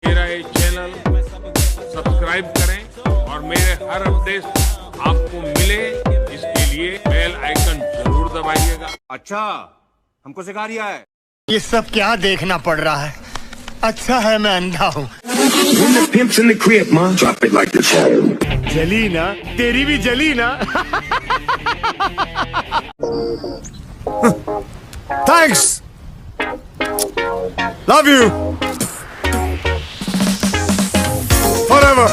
मेरा ये channel subscribe करें और मेरे हर अपडेट आपको मिले, इसके लिए बेल आइकन जरूर दबाइएगा। अच्छा, हमको सिखा रिया है। ये सब क्या देखना पड़ रहा है? अच्छा है मैं अंधा हूँ। When the pimp's in the crib, ma, drop it like this. जली ना, तेरी भी जली ना। Thanks. Love you. Forever.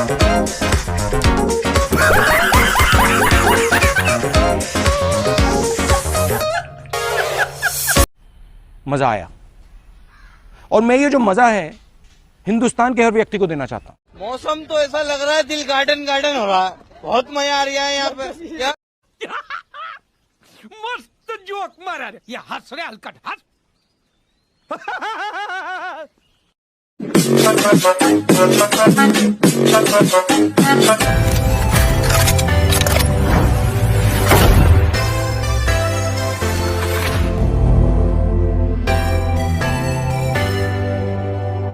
मजा आया, और मैं ये जो मजा है हिंदुस्तान के हर व्यक्ति को देना चाहता हूँ। मौसम तो ऐसा लग रहा है दिल गार्डन गार्डन हो रहा है। बहुत मजा आ रहा है यहाँ पे। क्या मस्त जोक मारा रे, ये हंस रे हलकट हंस।